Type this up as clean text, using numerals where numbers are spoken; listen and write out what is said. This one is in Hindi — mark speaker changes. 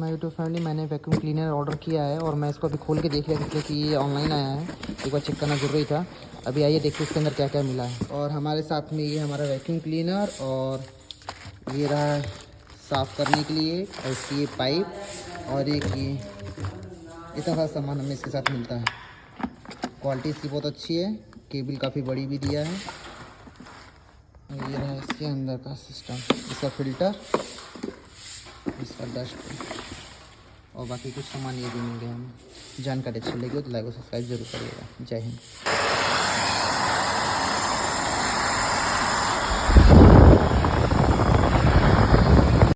Speaker 1: मैं यूट्यूब फैमिली, मैंने वैक्यूम क्लीनर ऑर्डर किया है और मैं इसको अभी खोल के देख लिया इसलिए कि ये ऑनलाइन आया है। एक बार चेक करना ज़रूरी था। अभी आइए देखते इसके अंदर क्या क्या मिला है। और हमारे साथ में ये हमारा वैक्यूम क्लीनर और ये रहा साफ़ करने के लिए और इसकी ये पाइप और एक ये इतना सारा सामान हमें इसके साथ मिलता है। क्वालिटी इसकी बहुत अच्छी है, केबल काफ़ी बड़ी भी दिया है। और ये रहा इसके अंदर का सिस्टम, इसका फ़िल्टर, इसका डस्ट और बाकी कुछ सामान ये भी मिल गया हमें। जानकारी अच्छी लगी हो तो लाइक और सब्सक्राइब जरूर करिएगा। जय हिंद।